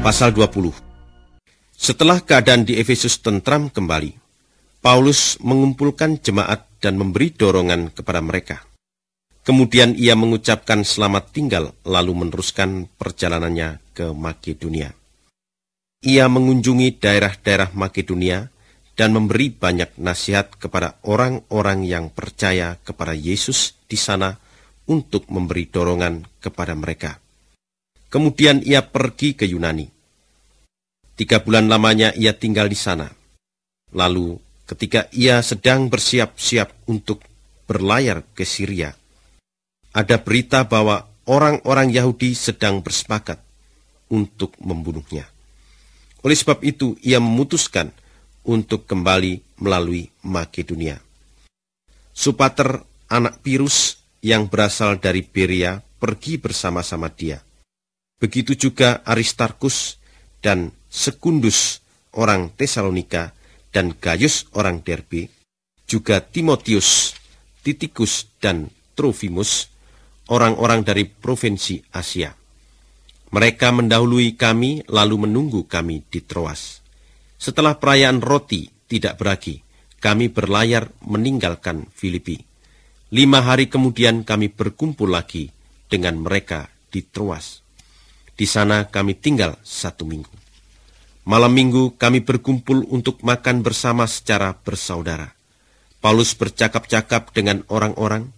Pasal 20. Setelah keadaan di Efesus tentram kembali, Paulus mengumpulkan jemaat dan memberi dorongan kepada mereka. Kemudian ia mengucapkan selamat tinggal lalu meneruskan perjalanannya ke Makedonia. Ia mengunjungi daerah-daerah Makedonia dan memberi banyak nasihat kepada orang-orang yang percaya kepada Yesus di sana untuk memberi dorongan kepada mereka. Kemudian ia pergi ke Yunani. 3 bulan lamanya ia tinggal di sana. Lalu ketika ia sedang bersiap-siap untuk berlayar ke Syria, ada berita bahwa orang-orang Yahudi sedang bersepakat untuk membunuhnya. Oleh sebab itu, ia memutuskan untuk kembali melalui Makedonia. Sopater, anak Pirus yang berasal dari Berea, pergi bersama-sama dia. Begitu juga Aristarkus dan Sekundus orang Tesalonika dan Gaius orang Derbe, juga Timotius, Titikus dan Trofimus, orang-orang dari provinsi Asia. Mereka mendahului kami lalu menunggu kami di Troas. Setelah perayaan roti tidak beragi, kami berlayar meninggalkan Filipi. 5 hari kemudian kami berkumpul lagi dengan mereka di Troas. Di sana kami tinggal 1 minggu. Malam minggu kami berkumpul untuk makan bersama secara bersaudara. Paulus bercakap-cakap dengan orang-orang,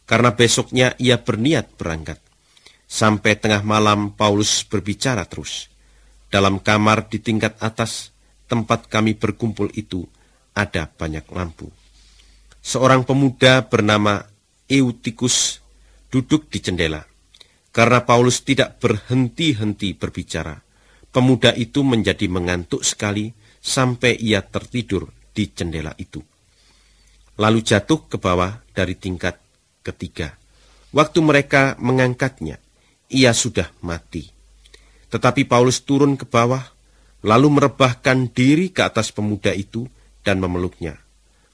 karena besoknya ia berniat berangkat. Sampai tengah malam Paulus berbicara terus. Dalam kamar di tingkat atas, tempat kami berkumpul itu, ada banyak lampu. Seorang pemuda bernama Eutikus duduk di jendela. Karena Paulus tidak berhenti-henti berbicara, pemuda itu menjadi mengantuk sekali sampai ia tertidur di jendela itu. Lalu jatuh ke bawah dari tingkat ketiga. Waktu mereka mengangkatnya, ia sudah mati. Tetapi Paulus turun ke bawah, lalu merebahkan diri ke atas pemuda itu dan memeluknya.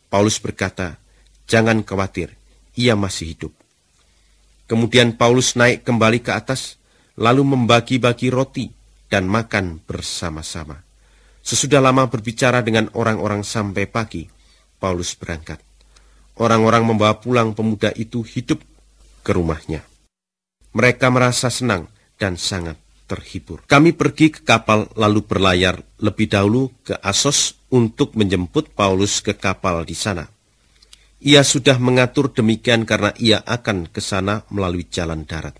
Paulus berkata, "Jangan khawatir, ia masih hidup." Kemudian Paulus naik kembali ke atas, lalu membagi-bagi roti dan makan bersama-sama. Sesudah lama berbicara dengan orang-orang sampai pagi, Paulus berangkat. Orang-orang membawa pulang pemuda itu hidup ke rumahnya. Mereka merasa senang dan sangat terhibur. Kami pergi ke kapal lalu berlayar lebih dahulu ke Asos untuk menjemput Paulus ke kapal di sana. Ia sudah mengatur demikian karena ia akan ke sana melalui jalan darat.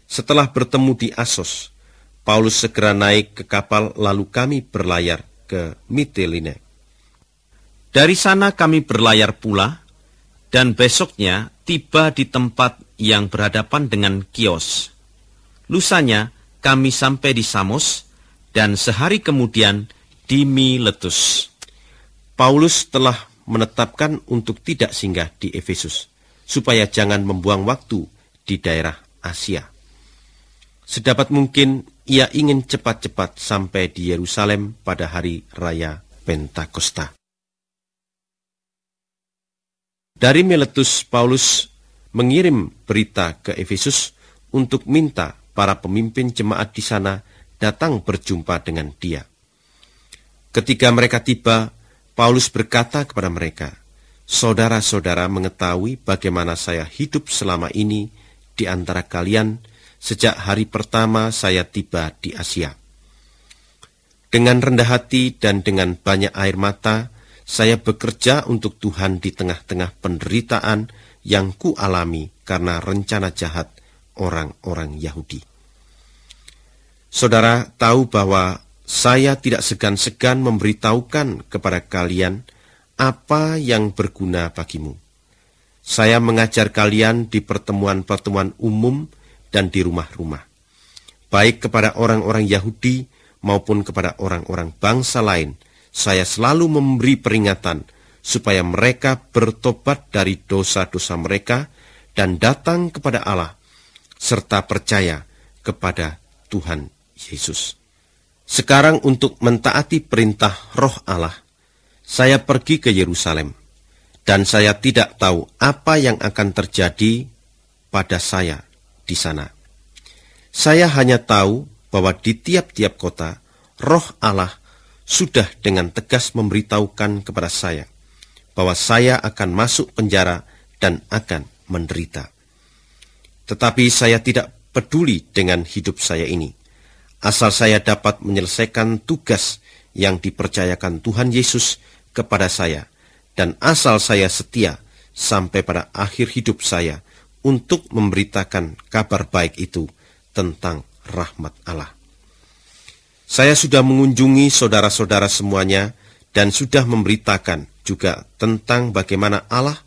Setelah bertemu di Asos, Paulus segera naik ke kapal lalu kami berlayar ke Miteline. Dari sana kami berlayar pula, dan besoknya tiba di tempat yang berhadapan dengan Kios. Lusanya kami sampai di Samos, dan sehari kemudian di Miletus. Paulus telah menetapkan untuk tidak singgah di Efesus, supaya jangan membuang waktu di daerah Asia. Sedapat mungkin ia ingin cepat-cepat sampai di Yerusalem pada hari raya Pentakosta. Dari Miletus, Paulus mengirim berita ke Efesus untuk minta para pemimpin jemaat di sana datang berjumpa dengan dia. Ketika mereka tiba, Paulus berkata kepada mereka, "Saudara-saudara mengetahui bagaimana saya hidup selama ini di antara kalian sejak hari pertama saya tiba di Asia. Dengan rendah hati dan dengan banyak air mata, saya bekerja untuk Tuhan di tengah-tengah penderitaan yang kualami karena rencana jahat orang-orang Yahudi. Saudara tahu bahwa saya tidak segan-segan memberitahukan kepada kalian apa yang berguna bagimu. Saya mengajar kalian di pertemuan-pertemuan umum dan di rumah-rumah, baik kepada orang-orang Yahudi maupun kepada orang-orang bangsa lain. Saya selalu memberi peringatan supaya mereka bertobat dari dosa-dosa mereka dan datang kepada Allah, serta percaya kepada Tuhan Yesus. Sekarang untuk mentaati perintah Roh Allah, saya pergi ke Yerusalem, dan saya tidak tahu apa yang akan terjadi pada saya di sana. Saya hanya tahu bahwa di tiap-tiap kota, Roh Allah sudah dengan tegas memberitahukan kepada saya bahwa saya akan masuk penjara dan akan menderita. Tetapi saya tidak peduli dengan hidup saya ini, asal saya dapat menyelesaikan tugas yang dipercayakan Tuhan Yesus kepada saya, dan asal saya setia sampai pada akhir hidup saya untuk memberitakan kabar baik itu tentang rahmat Allah. Saya sudah mengunjungi saudara-saudara semuanya dan sudah memberitakan juga tentang bagaimana Allah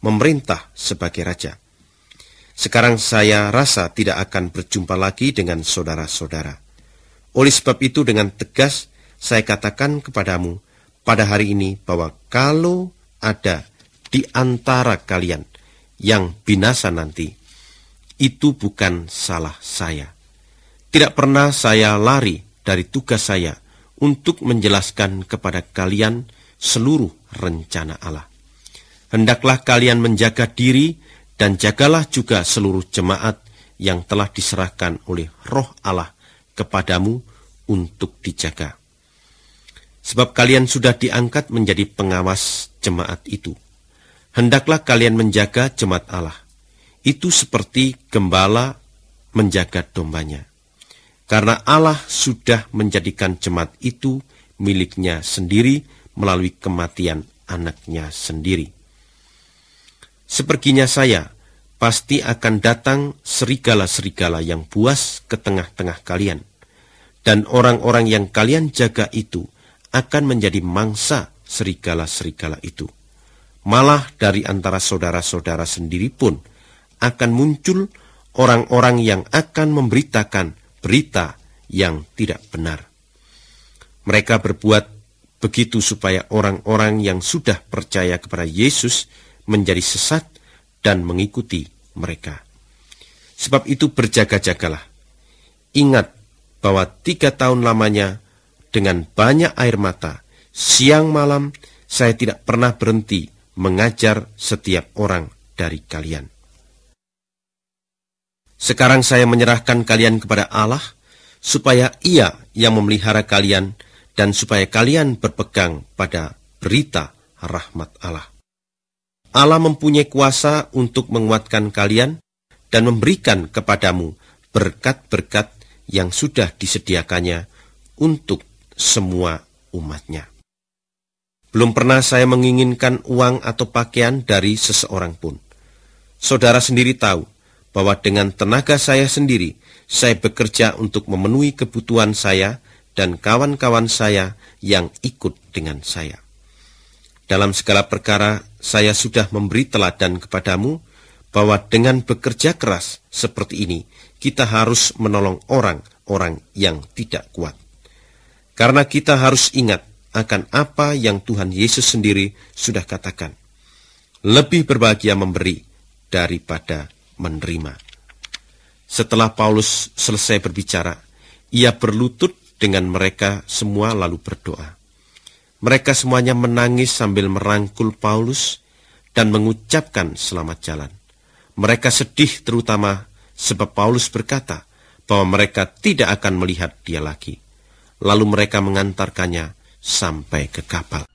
memerintah sebagai Raja. Sekarang saya rasa tidak akan berjumpa lagi dengan saudara-saudara. Oleh sebab itu dengan tegas saya katakan kepadamu pada hari ini bahwa kalau ada di antara kalian yang binasa nanti, itu bukan salah saya. Tidak pernah saya lari dari tugas saya untuk menjelaskan kepada kalian seluruh rencana Allah. Hendaklah kalian menjaga diri dan jagalah juga seluruh jemaat yang telah diserahkan oleh Roh Allah kepadamu untuk dijaga. Sebab kalian sudah diangkat menjadi pengawas jemaat itu. Hendaklah kalian menjaga jemaat Allah. Itu seperti gembala menjaga dombanya. Karena Allah sudah menjadikan jemaat itu miliknya sendiri melalui kematian anaknya sendiri. Seperginya saya, pasti akan datang serigala-serigala yang buas ke tengah-tengah kalian. Dan orang-orang yang kalian jaga itu akan menjadi mangsa serigala-serigala itu. Malah dari antara saudara-saudara sendiri pun akan muncul orang-orang yang akan memberitakan berita yang tidak benar. Mereka berbuat begitu supaya orang-orang yang sudah percaya kepada Yesus menjadi sesat dan mengikuti mereka. Sebab itu berjaga-jagalah. Ingat bahwa 3 tahun lamanya dengan banyak air mata, siang malam saya tidak pernah berhenti mengajar setiap orang dari kalian. Sekarang saya menyerahkan kalian kepada Allah, supaya Ia yang memelihara kalian, dan supaya kalian berpegang pada berita rahmat Allah. Allah mempunyai kuasa untuk menguatkan kalian dan memberikan kepadamu berkat-berkat yang sudah disediakannya untuk semua umatnya. Belum pernah saya menginginkan uang atau pakaian dari seseorang pun. Saudara sendiri tahu bahwa dengan tenaga saya sendiri, saya bekerja untuk memenuhi kebutuhan saya dan kawan-kawan saya yang ikut dengan saya. Dalam segala perkara, saya sudah memberi teladan kepadamu bahwa dengan bekerja keras seperti ini, kita harus menolong orang-orang yang tidak kuat. Karena kita harus ingat akan apa yang Tuhan Yesus sendiri sudah katakan. Lebih berbahagia memberi daripada menerima. Setelah Paulus selesai berbicara, ia berlutut dengan mereka semua lalu berdoa. Mereka semuanya menangis sambil merangkul Paulus dan mengucapkan selamat jalan. Mereka sedih terutama sebab Paulus berkata bahwa mereka tidak akan melihat dia lagi. Lalu mereka mengantarkannya sampai ke kapal.